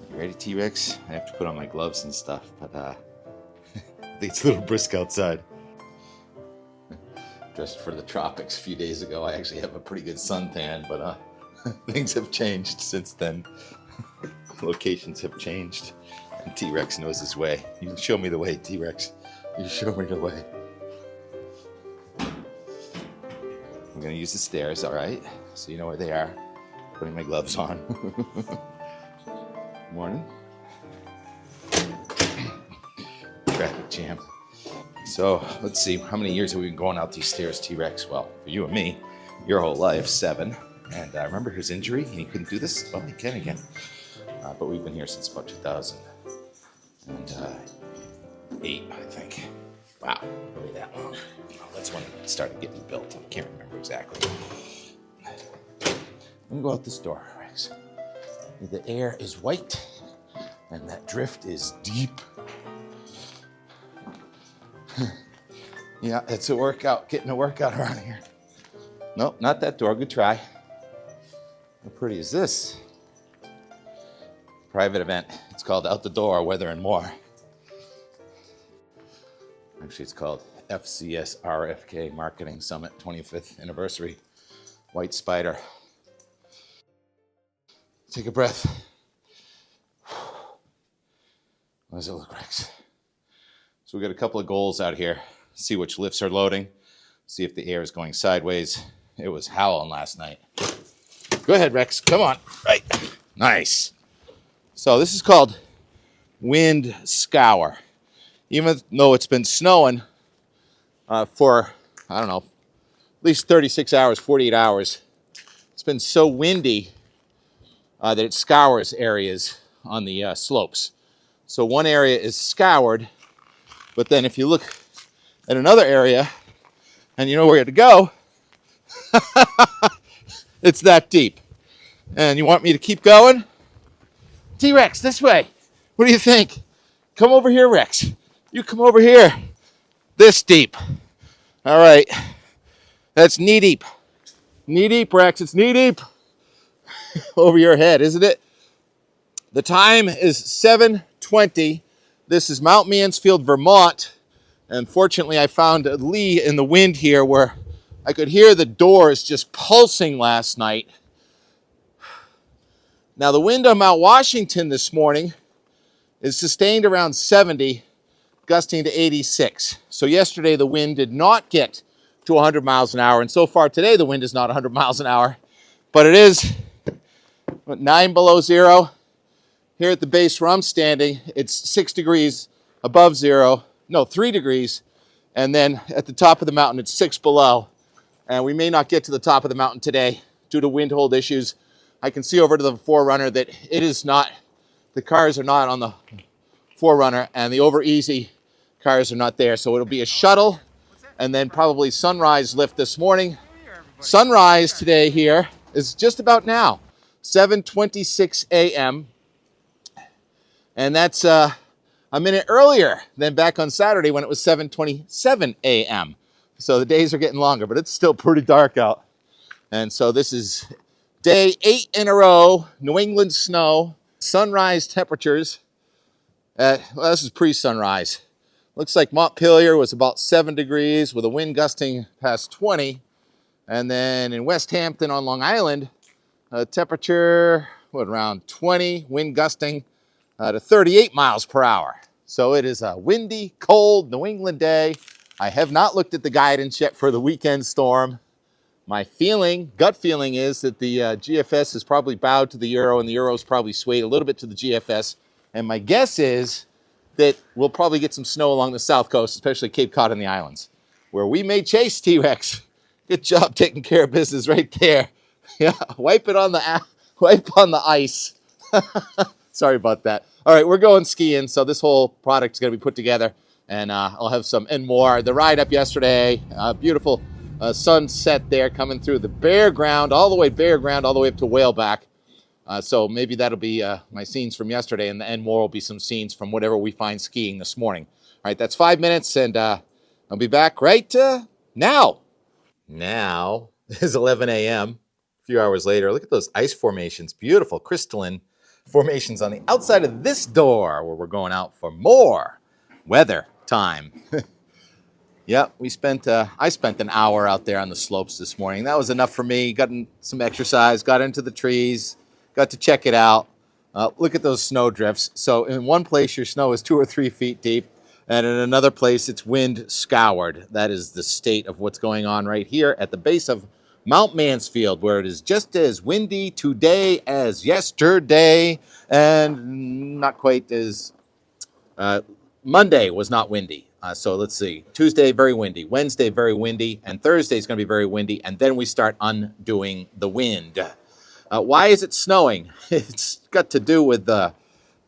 You ready, T-Rex? I have to put on my gloves and stuff, but I think it's a little brisk outside. Dressed for the tropics a few days ago. I actually have a pretty good suntan, but things have changed since then. Locations have changed, and T-Rex knows his way. You show me the way, T-Rex. You show me the way. I'm gonna use the stairs, all right? So you know where they are. Putting my gloves on. Morning. Traffic jam. So let's see, how many years have we been going out these stairs, T-Rex? Well, for you and me, your whole life, 7. And I remember his injury, and he couldn't do this. Well, he can again. But we've been here since about 2008, I think. Wow, really that long. Well, that's when it started getting built. I can't remember exactly. Let me go out this door, Rex. The air is white, and that drift is deep. Yeah, it's a workout, getting a workout around here. Nope, not that door. Good try. How pretty is this? Private event. It's called Out the Door, Weather and More. Actually, it's called FCS RFK Marketing Summit 25th Anniversary. White Spider. Take a breath. What does it look, Rex? So we got a couple of goals out here. See which lifts are loading. See if the air is going sideways. It was howling last night. Go ahead, Rex. Come on. Right. Nice. So this is called wind scour. Even though it's been snowing for, I don't know, at least 36 hours, 48 hours, it's been so windy that it scours areas on the slopes. So one area is scoured, but then if you look at another area and you know where to go, it's that deep. And you want me to keep going? T-Rex, this way. What do you think? Come over here, Rex. You come over here. This deep. All right. That's knee deep. Knee deep, Rex. It's knee deep. Over your head, isn't it? The time is 7:20. This is Mount Mansfield, Vermont. And fortunately, I found a lee in the wind here where I could hear the doors just pulsing last night. Now, the wind on Mount Washington this morning is sustained around 70, gusting to 86. So yesterday, the wind did not get to 100 miles an hour. And so far today, the wind is not 100 miles an hour. But it is 9 below zero. Here at the base where I'm standing, it's 6 degrees above zero. No, 3 degrees. And then at the top of the mountain, it's 6 below. And we may not get to the top of the mountain today due to wind hold issues. I can see over to the Forerunner that it is not, the cars are not on the Forerunner, and the Over Easy cars are not there. So it'll be a shuttle and then probably sunrise lift this morning. Sunrise today here is just about now, 7:26 a.m. And that's a minute earlier than back on Saturday when it was 7:27 a.m. So the days are getting longer, but it's still pretty dark out. And so this is day 8 in a row, New England snow, sunrise temperatures. Well, this is pre-sunrise. Looks like Montpelier was about 7 degrees with a wind gusting past 20. And then in West Hampton on Long Island, temperature, around 20, wind gusting to 38 miles per hour. So it is a windy, cold New England day. I have not looked at the guidance yet for the weekend storm. My feeling, gut feeling, is that the GFS has probably bowed to the euro and the euro's probably swayed a little bit to the GFS. And my guess is that we'll probably get some snow along the south coast, especially Cape Cod and the islands, where we may chase T-Rex. Good job taking care of business right there. Yeah, wipe on the ice. Sorry about that. All right, we're going skiing, so this whole product's going to be put together, and I'll have some and more. The ride up yesterday, beautiful sunset there coming through the bare ground, all the way up to Whaleback. So maybe that'll be my scenes from yesterday, and the end more will be some scenes from whatever we find skiing this morning. All right, that's 5 minutes, and I'll be back right now. Now is 11 a.m. A few hours later. Look at those ice formations. Beautiful, crystalline. Formations on the outside of this door where we're going out for more weather time. Yeah, I spent an hour out there on the slopes this morning. That was enough for me. Got some exercise, got into the trees, got to check it out. Look at those snow drifts. So in one place, your snow is 2 or 3 feet deep, and in another place, it's wind scoured. That is the state of what's going on right here at the base of Mount Mansfield, where it is just as windy today as yesterday, and not quite as Monday was not windy. So let's see. Tuesday, very windy. Wednesday, very windy. And Thursday is going to be very windy. And then we start undoing the wind. Why is it snowing? It's got to do with the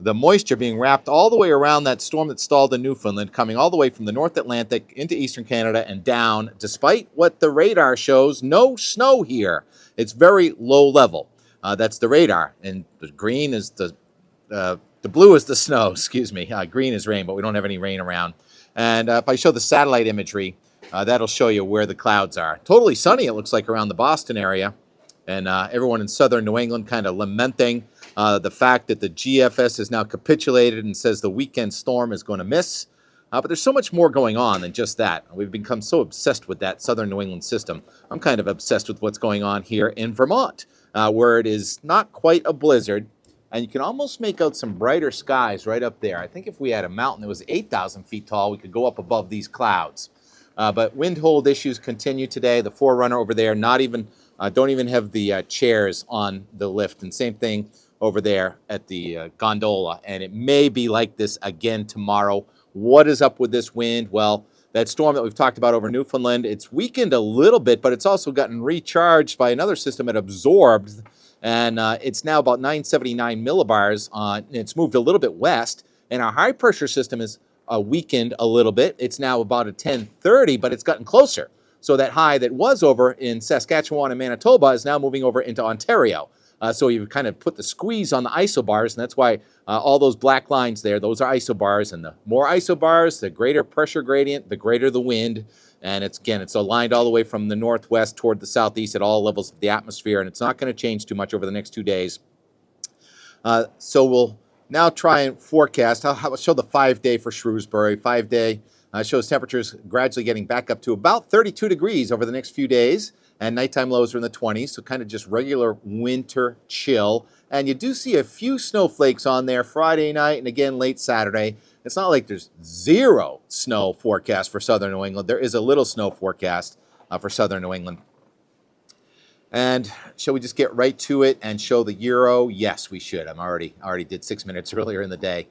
moisture being wrapped all the way around that storm that stalled in Newfoundland, coming all the way from the North Atlantic into eastern Canada and down. Despite what the radar shows, no snow here. It's very low level. That's the radar. And the green is the blue is the snow, excuse me. Green is rain, but we don't have any rain around. And if I show the satellite imagery, that'll show you where the clouds are. Totally sunny, it looks like, around the Boston area. And everyone in southern New England kind of lamenting the fact that the GFS has now capitulated and says the weekend storm is going to miss. But there's so much more going on than just that. We've become so obsessed with that southern New England system. I'm kind of obsessed with what's going on here in Vermont, where it is not quite a blizzard. And you can almost make out some brighter skies right up there. I think if we had a mountain that was 8,000 feet tall, we could go up above these clouds. But wind hold issues continue today. The Forerunner over there, don't even have the chairs on the lift. And same thing over there at the gondola. And it may be like this again tomorrow. What is up with this wind? Well, that storm that we've talked about over Newfoundland, it's weakened a little bit, but it's also gotten recharged by another system that absorbed. And it's now about 979 millibars. It's moved a little bit west, and our high pressure system is weakened a little bit. It's now about a 1030, but it's gotten closer. So that high that was over in Saskatchewan and Manitoba is now moving over into Ontario. So you've kind of put the squeeze on the isobars, and that's why all those black lines there, those are isobars. And the more isobars, the greater pressure gradient, the greater the wind. And it's aligned all the way from the northwest toward the southeast at all levels of the atmosphere, and it's not going to change too much over the next 2 days. So we'll now try and forecast. I'll show the 5-day for Shrewsbury. 5-day shows temperatures gradually getting back up to about 32 degrees over the next few days, and nighttime lows are in the 20s, so kind of just regular winter chill. And you do see a few snowflakes on there Friday night and again late Saturday. It's not like there's zero snow forecast for southern New England. There is a little snow forecast for southern New England. And shall we just get right to it and show the euro? Yes, we should. I already did 6 minutes earlier in the day.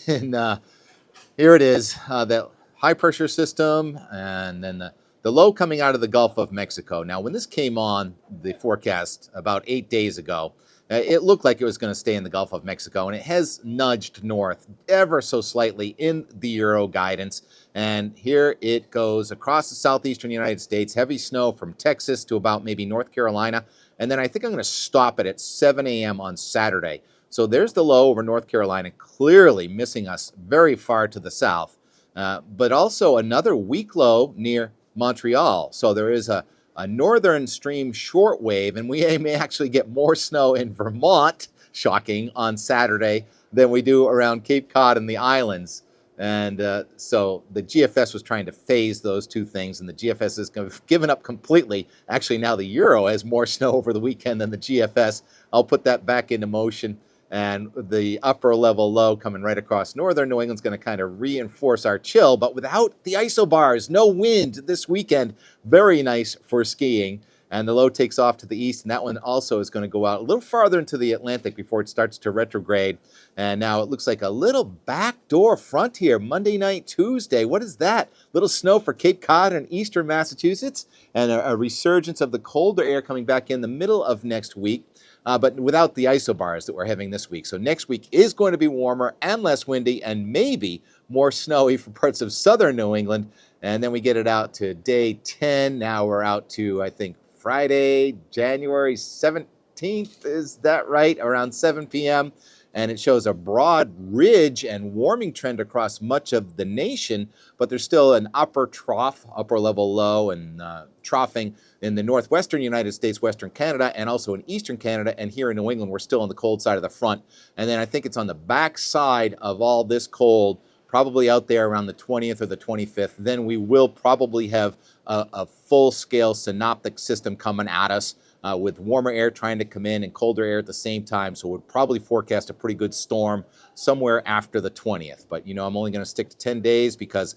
Here it is, that high pressure system, and then the low coming out of the Gulf of Mexico. Now, when this came on the forecast about 8 days ago, it looked like it was going to stay in the Gulf of Mexico, and it has nudged north ever so slightly in the Euro guidance. And here it goes across the southeastern United States, heavy snow from Texas to about maybe North Carolina. And then I think I'm going to stop it at 7 a.m. on Saturday. So there's the low over North Carolina, clearly missing us very far to the south. But also another weak low near Montreal. So there is a northern stream shortwave, and we may actually get more snow in Vermont, shocking, on Saturday than we do around Cape Cod and the islands. And so the GFS was trying to phase those two things, and the GFS has given up completely. Actually, now the Euro has more snow over the weekend than the GFS. I'll put that back into motion. And the upper level low coming right across northern New England is going to kind of reinforce our chill, but without the isobars, no wind this weekend. Very nice for skiing. And the low takes off to the east, and that one also is going to go out a little farther into the Atlantic before it starts to retrograde. And now it looks like a little backdoor front here, Monday night, Tuesday. What is that? Little snow for Cape Cod and eastern Massachusetts, and a resurgence of the colder air coming back in the middle of next week. But without the isobars that we're having this week. So next week is going to be warmer and less windy and maybe more snowy for parts of southern New England. And then we get it out to day 10. Now we're out to, I think, Friday, January 17th. Is that right? Around 7 p.m. and it shows a broad ridge and warming trend across much of the nation, but there's still an upper trough, upper level low, and troughing in the northwestern United States, western Canada, and also in eastern Canada. And here in New England, we're still on the cold side of the front. And then I think it's on the back side of all this cold, probably out there around the 20th or the 25th. Then we will probably have a full-scale synoptic system coming at us, with warmer air trying to come in and colder air at the same time. So we'll probably forecast a pretty good storm somewhere after the 20th. But, you know, I'm only going to stick to 10 days because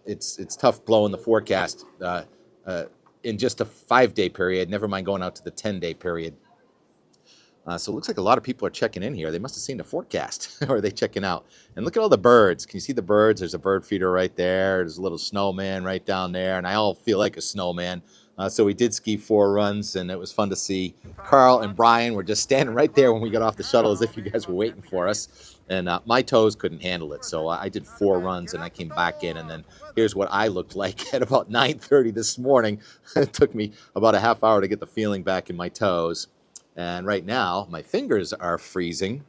it's tough blowing the forecast in just a 5-day period, never mind going out to the 10-day period. So it looks like a lot of people are checking in here. They must have seen the forecast, or are they checking out? And look at all the birds. Can you see the birds? There's a bird feeder right there. There's a little snowman right down there, and I all feel like a snowman. So we did ski 4 runs, and it was fun to see. Carl and Brian were just standing right there when we got off the shuttle as if you guys were waiting for us. And my toes couldn't handle it, so I did 4 runs, and I came back in. And then here's what I looked like at about 9:30 this morning. It took me about a half hour to get the feeling back in my toes. And right now, my fingers are freezing.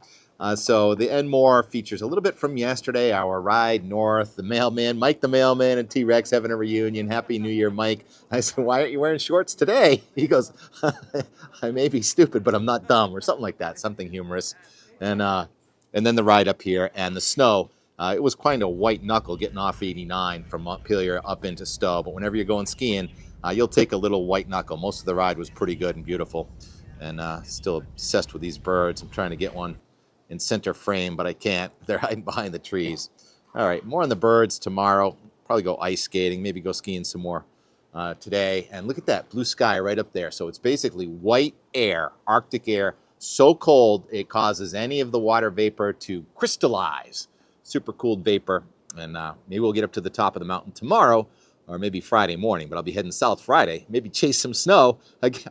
So the Enmore features a little bit from yesterday, our ride north, the mailman, Mike the mailman, and T-Rex having a reunion. Happy New Year, Mike. I said, why aren't you wearing shorts today? He goes, I may be stupid, but I'm not dumb, or something like that, something humorous. And then the ride up here and the snow. It was quite a white knuckle getting off 89 from Montpelier up into Stowe. But whenever you're going skiing, you'll take a little white knuckle. Most of the ride was pretty good and beautiful. And still obsessed with these birds. I'm trying to get one in center frame, but I can't. They're hiding behind the trees. All right, more on the birds tomorrow. Probably go ice skating, maybe go skiing some more today. And look at that blue sky right up there. So it's basically white air, Arctic air, so cold it causes any of the water vapor to crystallize. Super cooled vapor. And maybe we'll get up to the top of the mountain tomorrow, or maybe Friday morning, but I'll be heading south Friday. Maybe chase some snow.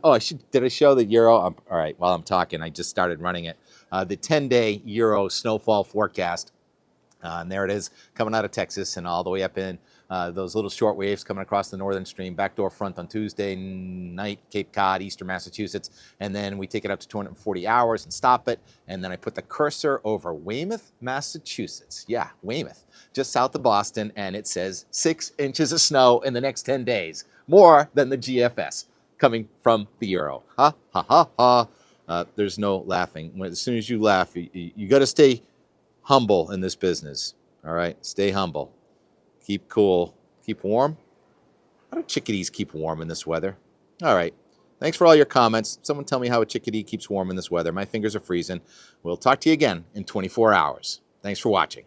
Oh, did I show the Euro? All right, while I'm talking, I just started running it. The 10-day Euro snowfall forecast. And there it is, coming out of Texas and all the way up in those little short waves coming across the northern stream, backdoor front on Tuesday night, Cape Cod, eastern Massachusetts. And then we take it up to 240 hours and stop it. And then I put the cursor over Weymouth, Massachusetts. Yeah, Weymouth, just south of Boston. And it says 6 inches of snow in the next 10 days, more than the GFS coming from the Euro. Ha, ha, ha, ha. There's no laughing. As soon as you laugh, you got to stay humble in this business. All right, stay humble. Keep cool. Keep warm. How do chickadees keep warm in this weather? All right. Thanks for all your comments. Someone tell me how a chickadee keeps warm in this weather. My fingers are freezing. We'll talk to you again in 24 hours. Thanks for watching.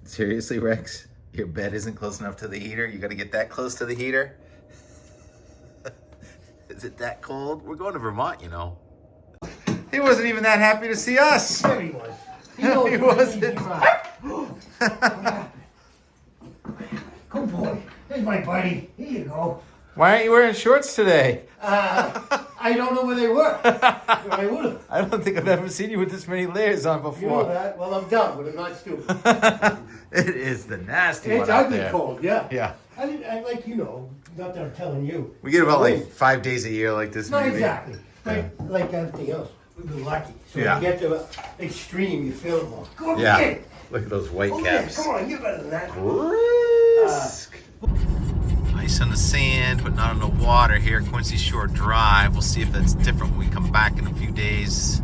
Seriously, Rex? Your bed isn't close enough to the heater? You got to get that close to the heater? Is it that cold? We're going to Vermont, you know. He wasn't even that happy to see us. There he was. He wasn't. Good boy. There's my buddy. Here you go. Why aren't you wearing shorts today? I don't know where they were. I would have. I don't think I've ever seen you with this many layers on before. You know that? Well, I'm dumb, but I'm not stupid. It is the nasty one It's out ugly there. cold, yeah. Yeah. I like, you know, not that I'm telling you. We get about like 5 days a year like this. Not maybe. exactly. Like everything else. We've been lucky. So Yeah. when you get to extreme, you feel it more. Go Yeah. get it. Look at those white Oh, caps. yeah. Come on, you're better than that. Risk. Ice on the sand, but not on the water here. Quincy Shore Drive. We'll see if that's different when we come back in a few days.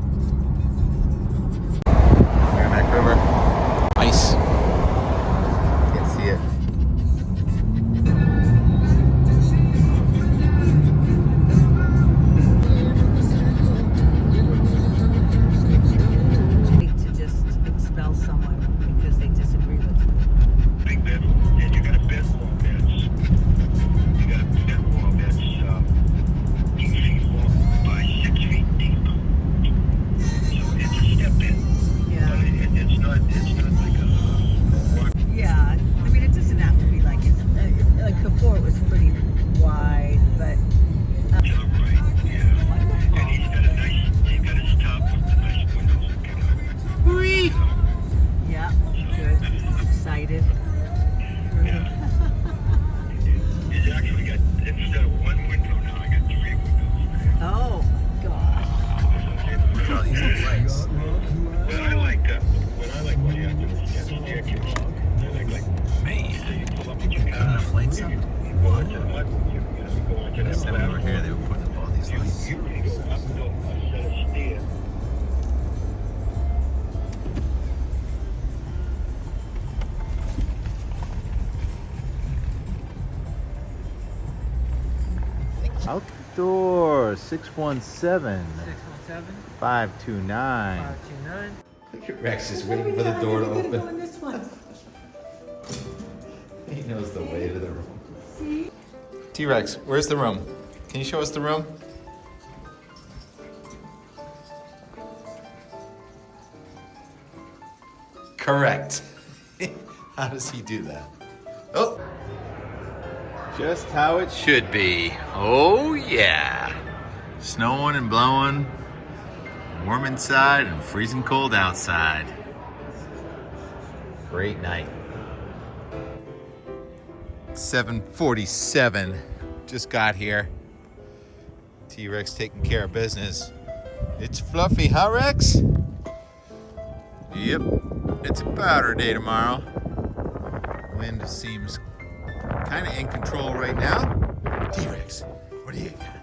Merrimack River. Ice. Can't see it. To just expel someone because they disagree with them. Big bedroom, and you got a bedroom that's 8 feet long by 6 feet deep. I said over here they were putting up all these lights. You up to a set of stairs. Outdoor 617 617 529. 529. Look at Rex is waiting for the door to open. On this one. He knows the way to the room. T-Rex, where's the room? Can you show us the room? Correct. How does he do that? Oh! Just how it should be. Oh yeah. Snowing and blowing. Warm inside and freezing cold outside. Great night. 7:47. Just got here. T-Rex taking care of business. It's fluffy, huh, Rex? Yep. It's a powder day tomorrow. Wind seems kind of in control right now. T-Rex, what do you got?